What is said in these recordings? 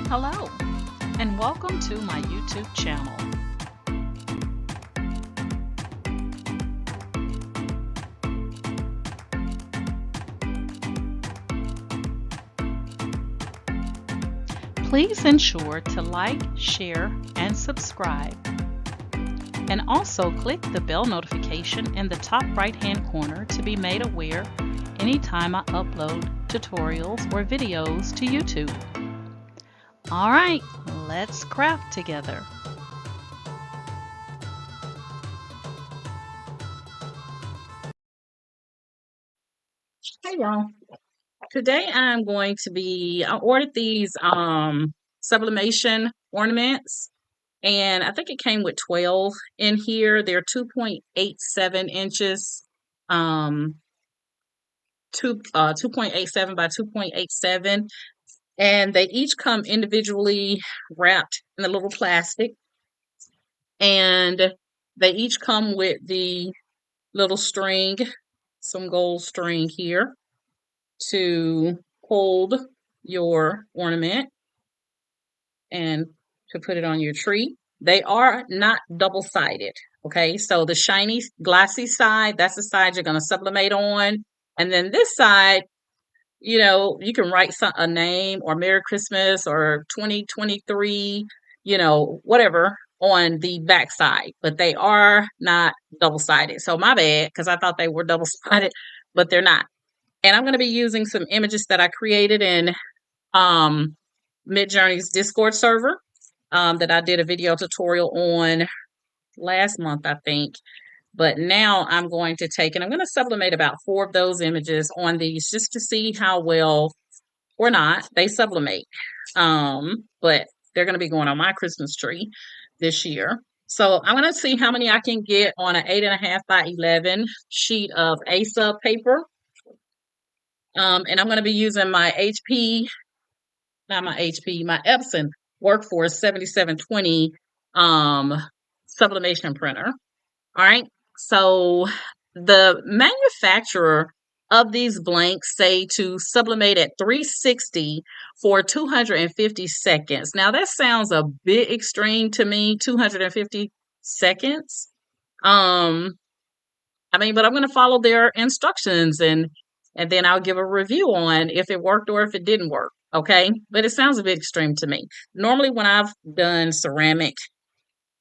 Hello, and welcome to my YouTube channel. Please ensure to like, share, and subscribe. And also click the bell notification in the top right-hand corner to be made aware anytime I upload tutorials or videos to YouTube. All right, let's craft together. Hey y'all. Today I ordered these sublimation ornaments, and I think it came with 12 in here. They're 2.87 inches, um 2.87 by 2.87, and they each come individually wrapped in a little plastic, and they each come with the little string, some gold string here to hold your ornament and to put it on your tree. They are not double-sided, okay? So the shiny, glassy side, that's the side you're going to sublimate on. And then this side, you can write a name or Merry Christmas or 2023, whatever on the back side. But they are not double-sided. So my bad, because I thought they were double-sided, but they're not. And I'm going to be using some images that I created in Midjourney's Discord server that I did a video tutorial on last month, I think. But now I'm going to take, and I'm going to sublimate about 4 of those images on these just to see how well or not they sublimate. But they're going to be going on my Christmas tree this year. So I'm going to see how many I can get on an 8.5 by 11 sheet of asub paper. And I'm going to be using my my Epson Workforce 7720 sublimation printer. All right. So the manufacturer of these blanks say to sublimate at 360 for 250 seconds. Now that sounds a bit extreme to me, 250 seconds. But I'm going to follow their instructions, and then I'll give a review on if it worked or if it didn't work. Okay. But it sounds a bit extreme to me. Normally when I've done ceramic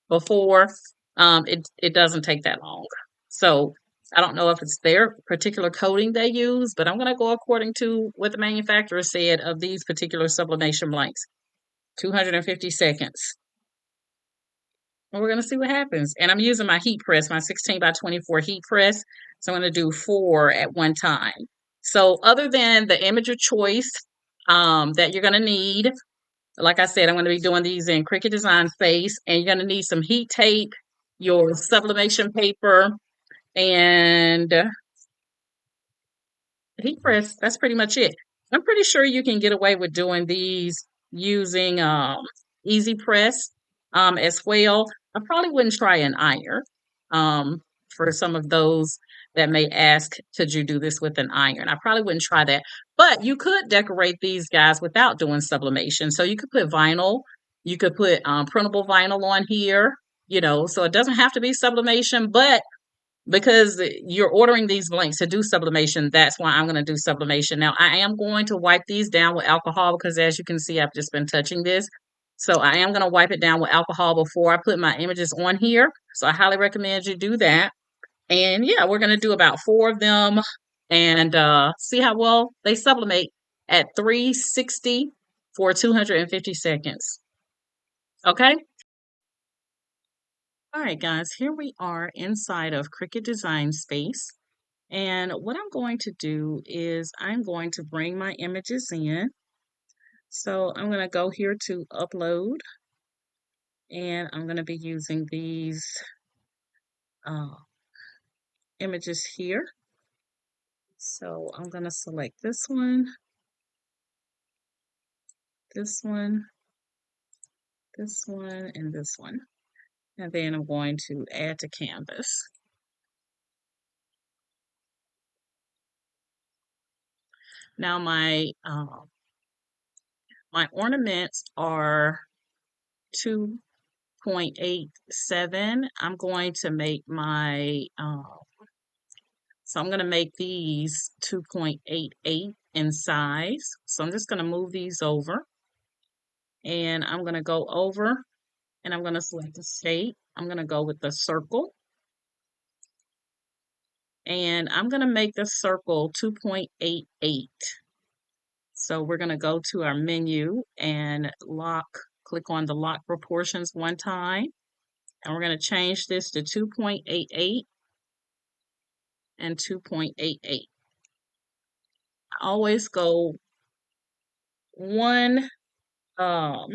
before, it doesn't take that long. So I don't know if it's their particular coating they use, but I'm going to go according to what the manufacturer said of these particular sublimation blanks. 250 seconds. And we're going to see what happens. And I'm using my heat press, my 16 by 24 heat press. So I'm going to do 4 at one time. So other than the image of choice that you're going to need, like I said, I'm going to be doing these in Cricut Design Space, and you're going to need some heat tape, your sublimation paper, and heat press. That's pretty much it. I'm pretty sure you can get away with doing these using Easy Press as well. I probably wouldn't try an iron for some of those that may ask, could you do this with an iron? I probably wouldn't try that. But you could decorate these guys without doing sublimation. So you could put vinyl. You could put printable vinyl on here, so it doesn't have to be sublimation, but because you're ordering these blanks to do sublimation, that's why I'm going to do sublimation. Now, I am going to wipe these down with alcohol because, as you can see, I've just been touching this. So I am going to wipe it down with alcohol before I put my images on here. So I highly recommend you do that. And yeah, we're going to do about 4 of them and see how well they sublimate at 360 for 250 seconds. Okay? All right, guys, here we are inside of Cricut Design Space. And what I'm going to do is I'm going to bring my images in. So I'm going to go here to upload, and I'm going to be using these images here. So I'm going to select this one, this one, this one, and this one. And then I'm going to add to canvas. Now my my ornaments are 2.87. I'm going to make my, so I'm going to make these 2.88 in size. So I'm just going to move these over, and I'm going to go over and I'm going to select a shape. I'm going to go with the circle, and I'm going to make the circle 2.88. So we're going to go to our menu and click on the lock proportions one time. And we're going to change this to 2.88 and 2.88. I always go one, a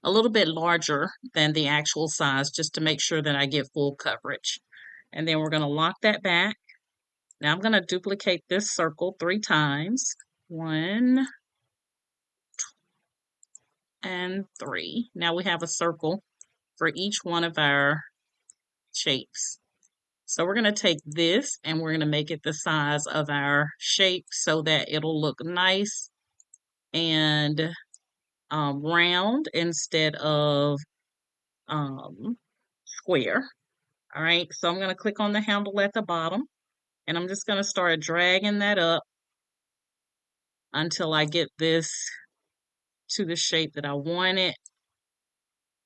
little bit larger than the actual size just to make sure that I get full coverage. And then we're going to lock that back. Now I'm going to duplicate this circle 3 times. 1 and 3. Now we have a circle for each one of our shapes. So we're going to take this and we're going to make it the size of our shape so that it'll look nice and round instead of square. All right, so I'm going to click on the handle at the bottom, and I'm just going to start dragging that up until I get this to the shape that I want it,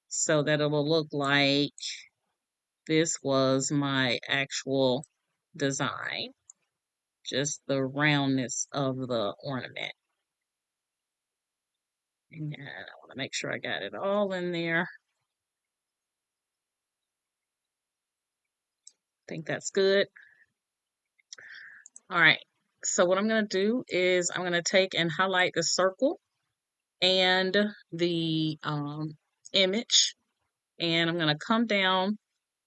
so that it will look like this was my actual design, just the roundness of the ornament. And I want to make sure I got it all in there. I think that's good. All right, so what I'm going to do is I'm going to take and highlight the circle and the image, and I'm going to come down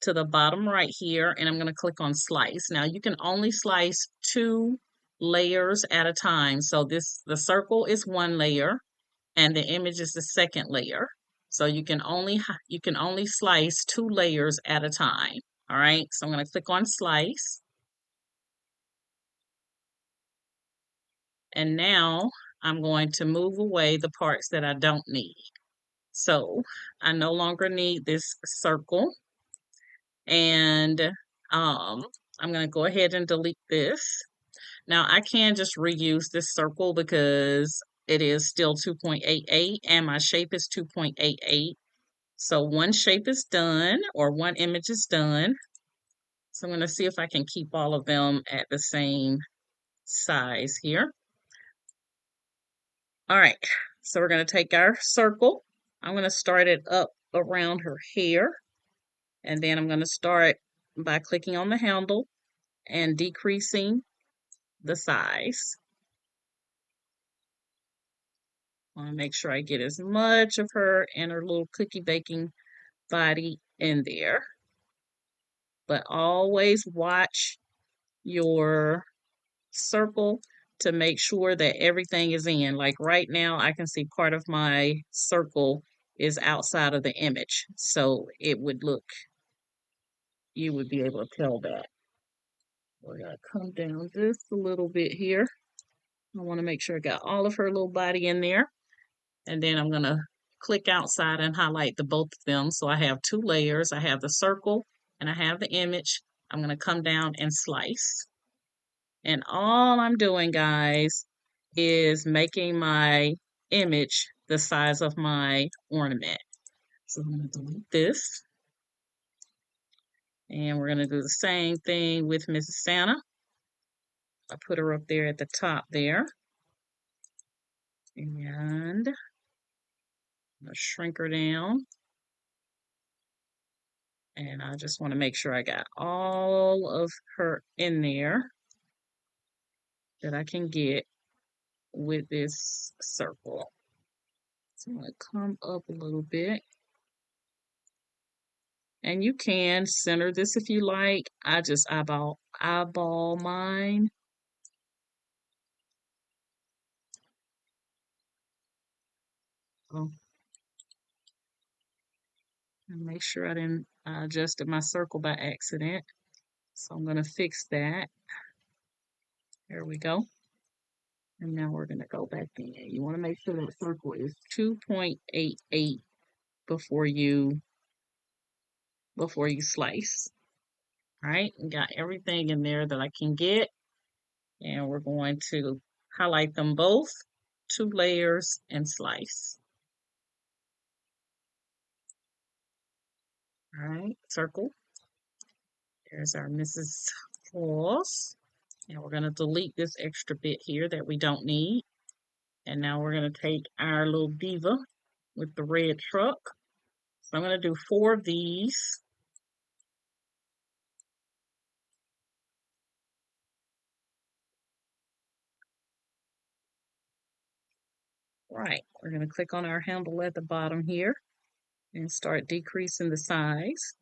to the bottom right here, and I'm going to click on slice. Now you can only slice 2 layers at a time. So the circle is 1 layer and the image is the second layer. So you can only slice 2 layers at a time. All right, so I'm going to click on slice, and now I'm going to move away the parts that I don't need. So I no longer need this circle, and I'm going to go ahead and delete this. Now I can just reuse this circle because it is still 2.88 and my shape is 2.88. So one shape is done, or one image is done. So I'm going to see if I can keep all of them at the same size here. All right, so we're going to take our circle. I'm going to start it up around her hair, and then I'm going to start by clicking on the handle and decreasing the size. I want to make sure I get as much of her and her little cookie baking body in there. But always watch your circle to make sure that everything is in. Like right now, I can see part of my circle is outside of the image. So it would look, you would be able to tell that. We're going to come down just a little bit here. I want to make sure I got all of her little body in there. And then I'm going to click outside and highlight the both of them. So I have 2 layers. I have the circle and I have the image. I'm going to come down and slice. And all I'm doing, guys, is making my image the size of my ornament. So I'm going to delete this. And we're going to do the same thing with Mrs. Santa. I put her up there at the top there. And I'm going to shrink her down. And I just want to make sure I got all of her in there that I can get with this circle. So I'm going to come up a little bit. And you can center this if you like. I just eyeball mine. Oh, and make sure I didn't adjusted my circle by accident. So I'm going to fix that. There we go. And now we're going to go back in. You want to make sure that circle is 2.88 before you slice. All right, we got everything in there that I can get. And we're going to highlight them both, 2 layers, and slice. All right, circle. There's our Mrs. Claus. And we're going to delete this extra bit here that we don't need. And now we're going to take our little diva with the red truck. So I'm going to do 4 of these. Right, we're going to click on our handle at the bottom here and start decreasing the size.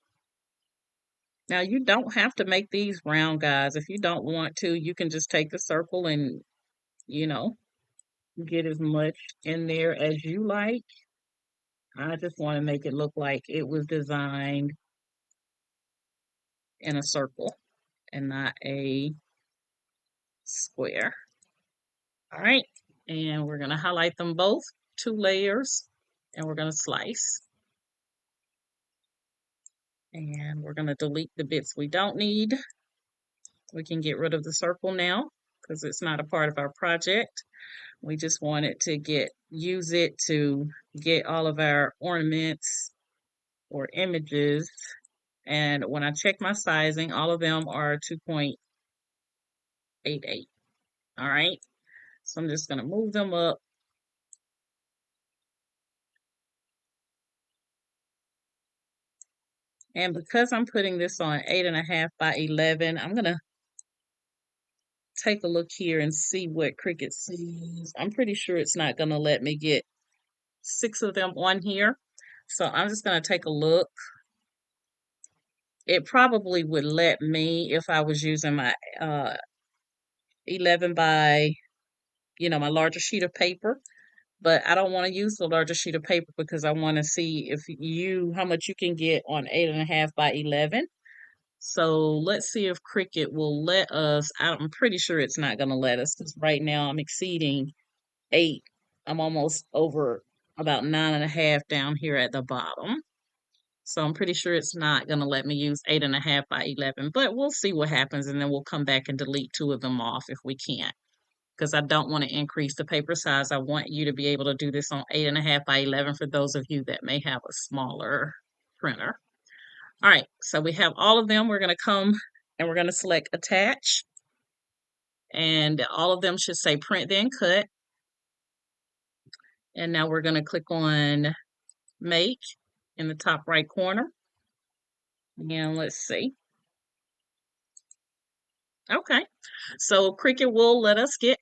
Now you don't have to make these round, guys. If you don't want to, you can just take the circle and, you know, get as much in there as you like. I just want to make it look like it was designed in a circle and not a square. All right, and we're going to highlight them both, 2 layers, and we're going to slice. And we're going to delete the bits we don't need. We can get rid of the circle now because it's not a part of our project. We just wanted to use it to get all of our ornaments or images. And when I check my sizing, all of them are 2.88. All right. So I'm just going to move them up. And because I'm putting this on 8.5 by 11, I'm going to take a look here and see what Cricut sees. I'm pretty sure it's not going to let me get 6 of them on here. So I'm just going to take a look. It probably would let me if I was using my 11 by, my larger sheet of paper. But I don't want to use the larger sheet of paper because I want to see how much you can get on 8.5 by 11. So let's see if Cricut will let us. I'm pretty sure it's not going to let us because right now I'm exceeding 8. I'm almost over about 9.5 down here at the bottom. So I'm pretty sure it's not going to let me use 8.5 by 11, but we'll see what happens and then we'll come back and delete 2 of them off if we can't. Because I don't want to increase the paper size. I want you to be able to do this on 8.5 by 11 for those of you that may have a smaller printer. All right, so we have all of them. We're going to come and we're going to select attach. And all of them should say print then cut. And now we're going to click on make in the top right corner. And let's see. Okay, so Cricut will let us get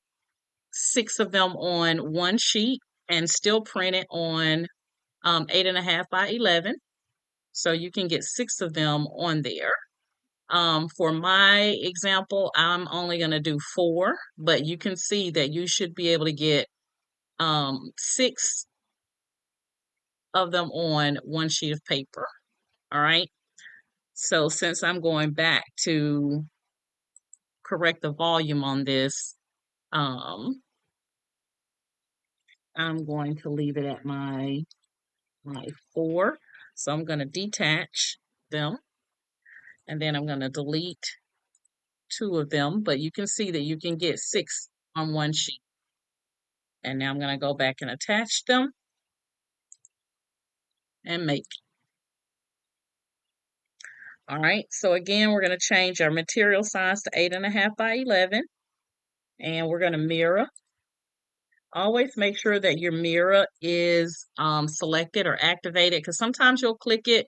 6 of them on one sheet and still print it on 8.5 by 11. So you can get 6 of them on there. For my example, I'm only going to do 4, but you can see that you should be able to get 6 of them on one sheet of paper. All right. So since I'm going back to correct the volume on this, I'm going to leave it at my 4. So I'm going to detach them and then I'm going to delete 2 of them, but you can see that you can get 6 on one sheet. And now I'm going to go back and attach them and make. All right, so again, we're going to change our material size to 8.5 by 11, and we're going to mirror. Always make sure that your mirror is selected or activated because sometimes you'll click it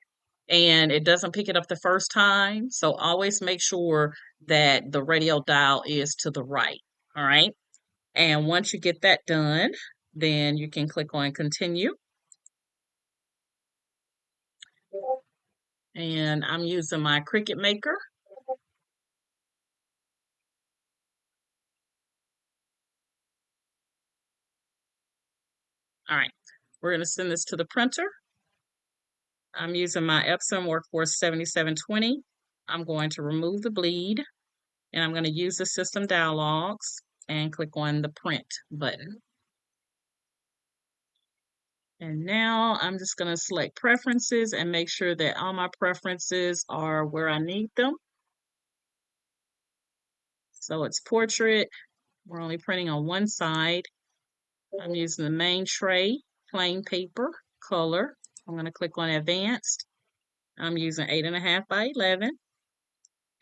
and it doesn't pick it up the first time. So always make sure that the radio dial is to the right. All right. And once you get that done, then you can click on continue. And I'm using my Cricut Maker. All right. We're going to send this to the printer. I'm using my Epson Workforce 7720. I'm going to remove the bleed and I'm going to use the system dialogues. and click on the print button. And now I'm just going to select preferences and make sure that all my preferences are where I need them. So it's portrait. We're only printing on one side. I'm using the main tray, plain paper, color. I'm going to click on advanced. I'm using 8.5 by 11.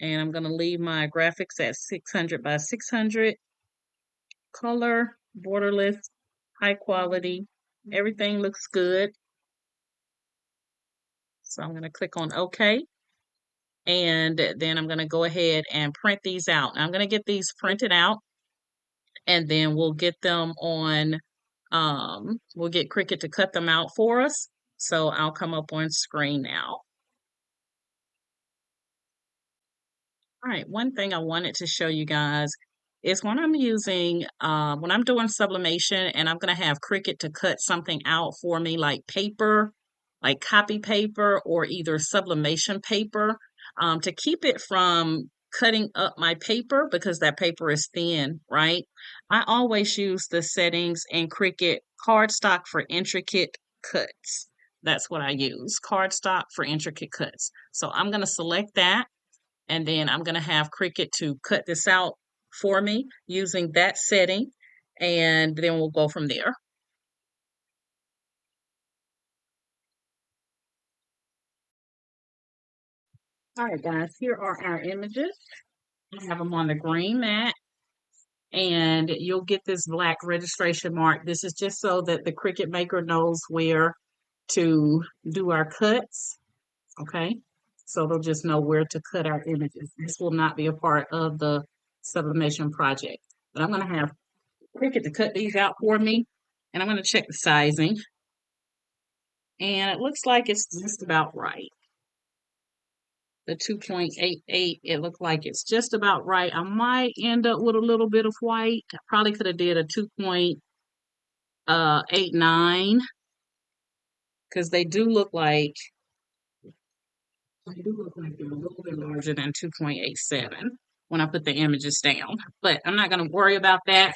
And I'm going to leave my graphics at 600 by 600. Color, borderless, high quality. Everything looks good. So I'm going to click on OK. And then I'm going to go ahead and print these out. I'm going to get these printed out, and then we'll get them on, we'll get Cricut to cut them out for us. So I'll come up on screen now. All right, one thing I wanted to show you guys is when I'm using, when I'm doing sublimation and I'm going to have Cricut to cut something out for me, like paper, like copy paper or either sublimation paper, to keep it from cutting up my paper because that paper is thin, right? I always use the settings in Cricut cardstock for intricate cuts. That's what I use, cardstock for intricate cuts. So I'm going to select that. And then I'm going to have Cricut to cut this out for me using that setting. And then we'll go from there. All right, guys, here are our images. I have them on the green mat. And you'll get this black registration mark. This is just so that the Cricut maker knows where to do our cuts. Okay, so they'll just know where to cut our images. This will not be a part of the sublimation project. But I'm going to have Cricut to cut these out for me, and I'm going to check the sizing, and it looks like it's just about right. The 2.88, it looked like it's just about right. I might end up with a little bit of white. I probably could have did a 2.89 because they do look like they're a little bit larger than 2.87 when I put the images down. But I'm not going to worry about that.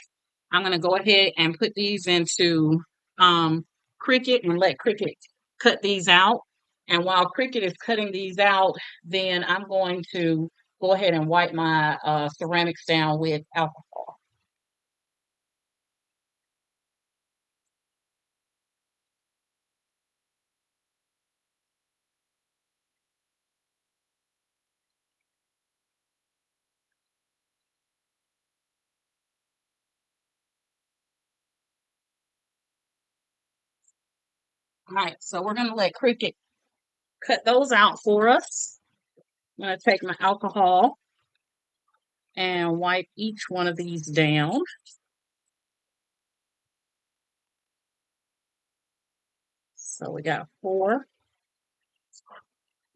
I'm going to go ahead and put these into Cricut and let Cricut cut these out. And while Cricut is cutting these out, then I'm going to go ahead and wipe my ceramics down with alcohol. All right, so we're going to let Cricut cut those out for us. I'm going to take my alcohol and wipe each one of these down. So we got 4,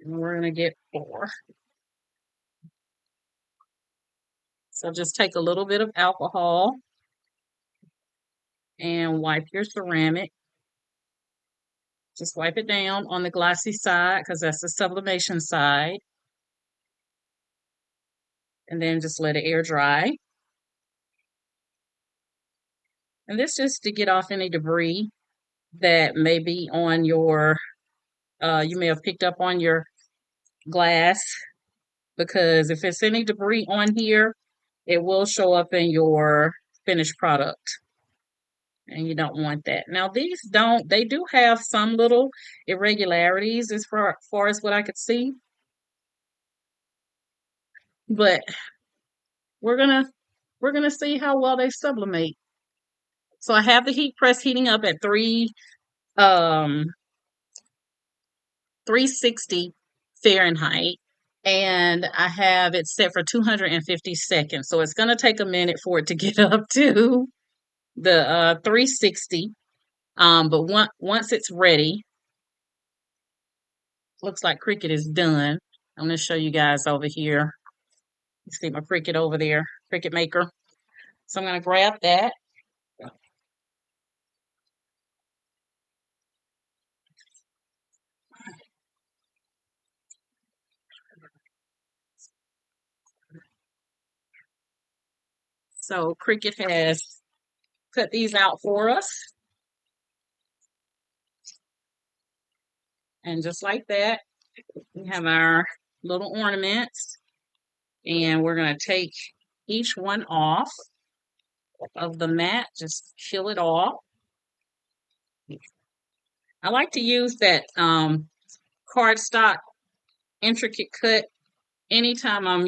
and we're going to get 4. So just take a little bit of alcohol and wipe your ceramic. Just wipe it down on the glossy side because that's the sublimation side. And then just let it air dry. And this just to get off any debris that may be on your, you may have picked up on your glass, because if it's any debris on here, it will show up in your finished product. And you don't want that. Now these they do have some little irregularities as far as what I could see. But we're gonna see how well they sublimate. So I have the heat press heating up at 360 Fahrenheit, and I have it set for 250 seconds. So it's gonna take a minute for it to get up to the 360. But once it's ready, looks like Cricut is done. I'm gonna show you guys over here. You see my Cricut over there, Cricut Maker. So I'm gonna grab that. So Cricut has cut these out for us. And just like that, we have our little ornaments. And we're going to take each one off of the mat, just peel it off. I like to use that cardstock intricate cut anytime I'm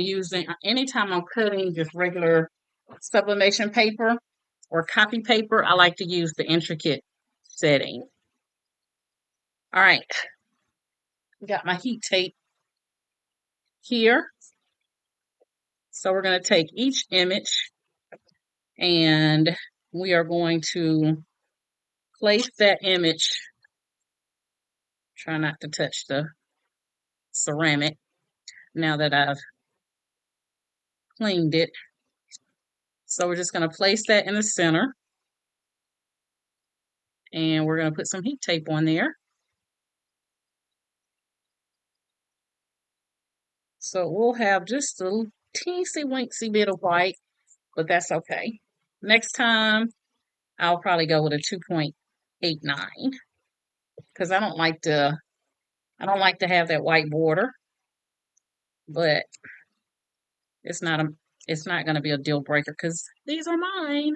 cutting just regular sublimation paper or copy paper. I like to use the intricate setting. All right, got my heat tape here. So we're going to take each image and we are going to place that image. Try not to touch the ceramic now that I've cleaned it. So we're just going to place that in the center. And we're going to put some heat tape on there. So we'll have just a teensy winksy bit of white, but that's okay. Next time, I'll probably go with a 2.89 because I don't like to have that white border, but it's not going to be a deal breaker because these are mine.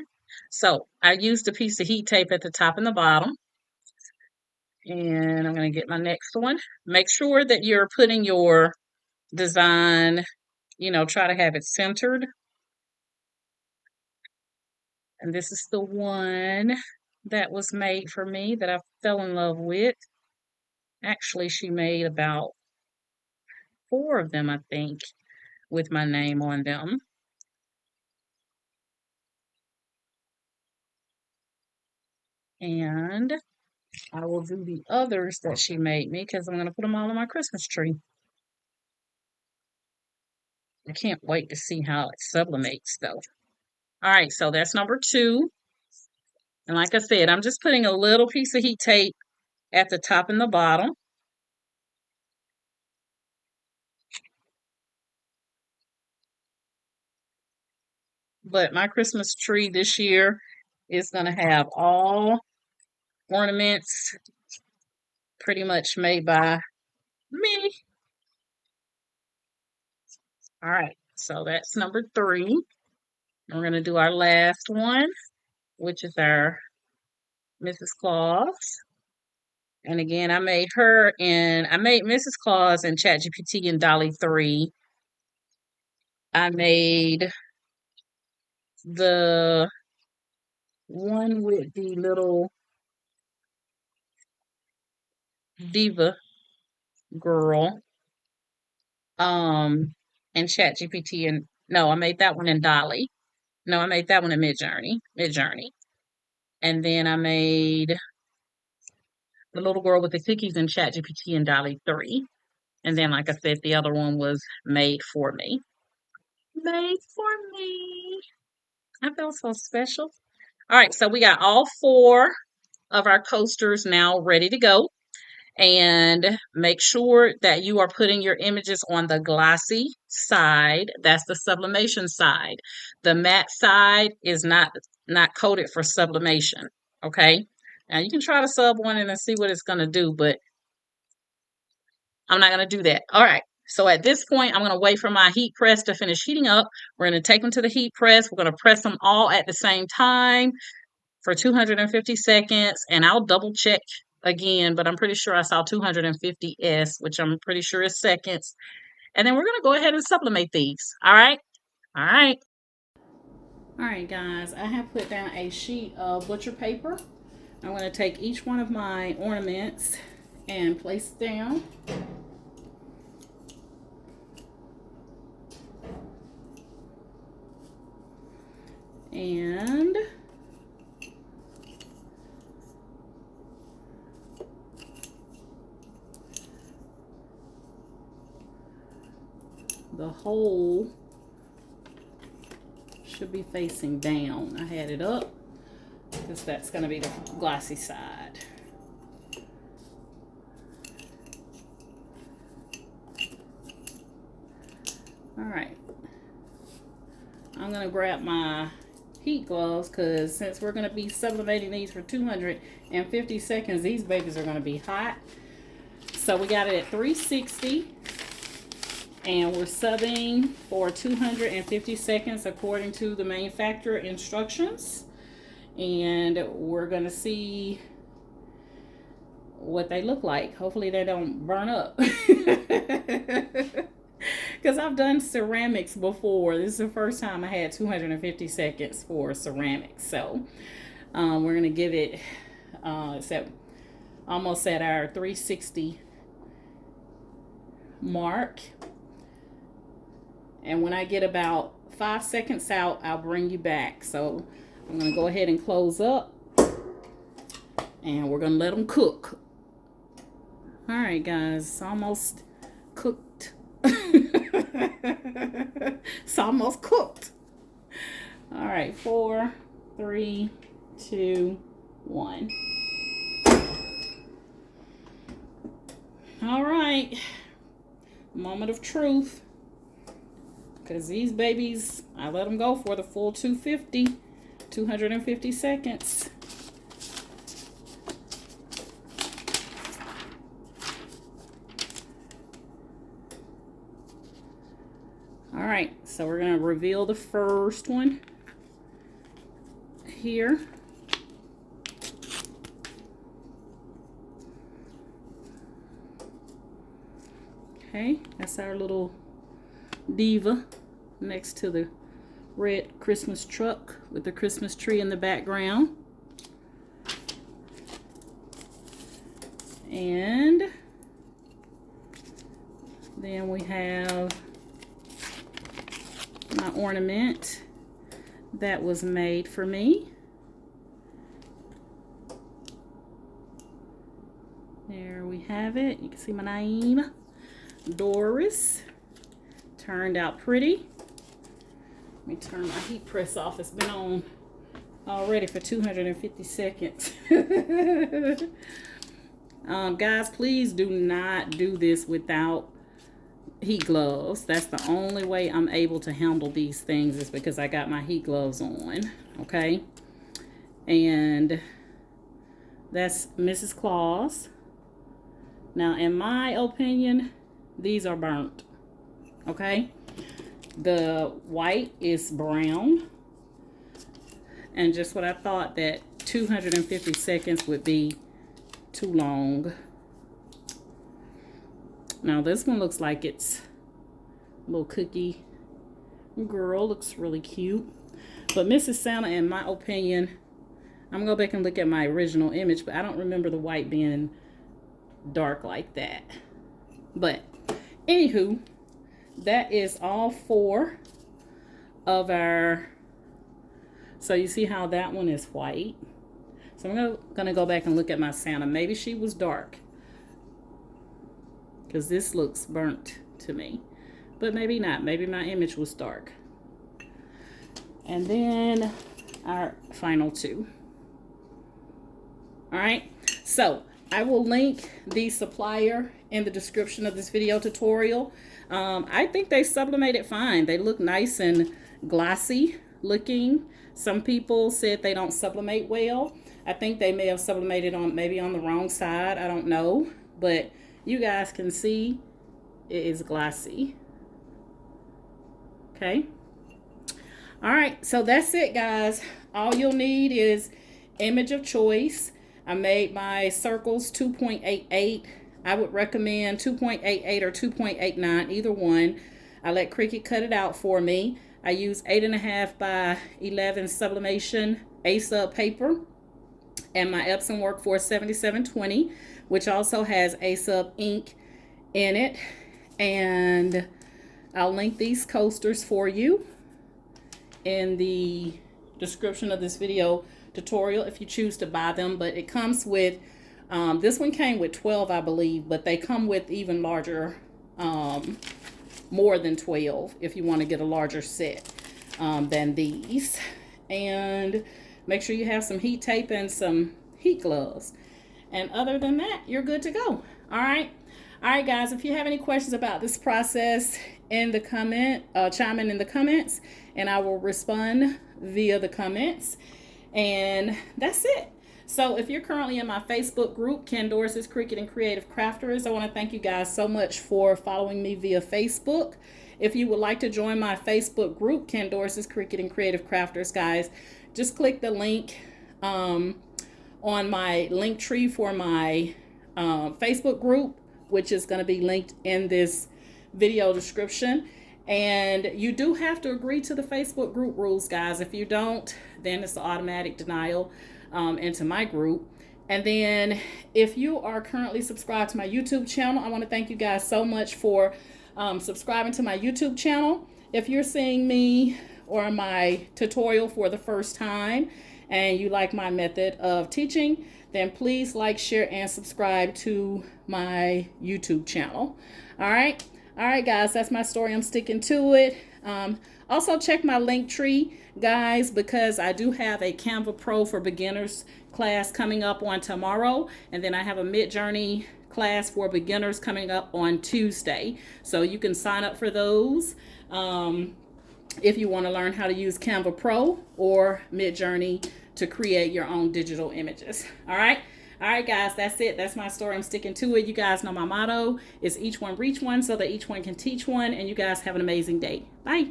So I used a piece of heat tape at the top and the bottom. And I'm going to get my next one. Make sure that you're putting your design, try to have it centered. And this is the one that was made for me that I fell in love with. Actually, she made about 4 of them, I think, with my name on them. And I will do the others that she made me because I'm going to put them all on my Christmas tree. I can't wait to see how it sublimates, though. All right, so that's number 2. And like I said, I'm just putting a little piece of heat tape at the top and the bottom. But my Christmas tree this year is going to have all ornaments pretty much made by me. All right, so that's number 3. We're going to do our last one, which is our Mrs. Claus. And again, I made Mrs. Claus in ChatGPT and Dolly 3. I made the one with the little diva girl in ChatGPT and no, I made that one in Dolly. No, I made that one in Midjourney. And then I made the little girl with the cookies in ChatGPT and Dolly 3. And then, like I said, the other one was made for me. Made for me. I felt so special. All right, so we got all 4 of our coasters now ready to go. And make sure that you are putting your images on the glossy side. That's the sublimation side. The matte side is not coated for sublimation. Okay. Now you can try to sub one and see what it's going to do, but I'm not going to do that. All right. So at this point, I'm going to wait for my heat press to finish heating up. We're going to take them to the heat press. We're going to press them all at the same time for 250 seconds, and I'll double check again, but I'm pretty sure I saw 250 S, which I'm pretty sure is seconds. And then we're going to go ahead and sublimate these. All right. All right. All right, guys, I have put down a sheet of butcher paper. I'm going to take each one of my ornaments and place it down. And the hole should be facing down. I had it up because that's going to be the glossy side. All right. I'm going to grab my heat gloves, because since we're going to be sublimating these for 250 seconds, these babies are going to be hot. So we got it at 360, and we're subbing for 250 seconds according to the manufacturer instructions. And we're going to see what they look like. Hopefully they don't burn up. Because I've done ceramics before. This is the first time I had 250 seconds for ceramics. So we're going to give it, it's at, almost at our 360 mark. And when I get about 5 seconds out, I'll bring you back. So I'm going to go ahead and close up. And we're going to let them cook. All right, guys, it's almost cooked. It's almost cooked. All right, 4, 3, 2, 1. All right, moment of truth. Because these babies, I let them go for the full 250 seconds. All right, so we're going to reveal the first one here. Okay, that's our little diva next to the red Christmas truck with the Christmas tree in the background. And then we have my ornament that was made for me. There we have it. You can see my name, Doris. Turned out pretty. Let me turn my heat press off. It's been on already for 250 seconds. Guys, please do not do this without heat gloves. That's the only way I'm able to handle these things, is because I got my heat gloves on. Okay, and that's Mrs. Claus. Now, in my opinion, these are burnt. Okay, the white is brown, and just what I thought, that 250 seconds would be too long. Now this one looks like it's a little cookie girl, looks really cute. But Mrs. Santa, in my opinion, I'm gonna go back and look at my original image, but I don't remember the white being dark like that. But anywho, that is all 4 of our, so you see how that one is white. So I'm gonna go back and look at my Santa. Maybe she was dark, because this looks burnt to me, but maybe not. Maybe my image was dark. And then our final 2. All right, so I will link the supplier in the description of this video tutorial. I think they sublimated fine. They look nice and glossy looking. Some people said they don't sublimate well. I think they may have sublimated on, maybe on the wrong side. I don't know, but you guys can see it is glossy. Okay. All right, so that's it, guys. All you'll need is image of choice. I made my circles 2.88. I would recommend 2.88 or 2.89, either one. I let Cricut cut it out for me. I use 8.5 by 11 sublimation asub paper, and my Epson Workforce 7720, which also has asub ink in it. And I'll link these coasters for you in the description of this video tutorial if you choose to buy them. But it comes with, this one came with 12, I believe, but they come with even larger, more than 12 if you want to get a larger set than these. And make sure you have some heat tape and some heat gloves. And other than that, you're good to go. All right. All right, guys, if you have any questions about this process, in the chime in the comments, and I will respond via the comments. And that's it. So if you're currently in my Facebook group, Ken Dorsey's Cricut and Creative Crafters, I want to thank you guys so much for following me via Facebook. If you would like to join my Facebook group, Ken Dorsey's Cricut and Creative Crafters, guys, just click the link on my link tree for my Facebook group, which is going to be linked in this video description. And you do have to agree to the Facebook group rules, guys. If you don't, then it's an automatic denial into my group. And then if you are currently subscribed to my YouTube channel, I want to thank you guys so much for subscribing to my YouTube channel. If you're seeing me or my tutorial for the first time and you like my method of teaching, then please like, share, and subscribe to my YouTube channel. All right, guys, that's my story. I'm sticking to it. Also, check my link tree, guys, because I do have a Canva Pro for beginners class coming up on tomorrow, and then I have a midjourney class for beginners coming up on Tuesday. So you can sign up for those if you want to learn how to use Canva Pro or midjourney to create your own digital images. All right, guys, that's it. That's my story. I'm sticking to it. You guys know my motto is each one reach one so that each one can teach one. And you guys have an amazing day. Bye.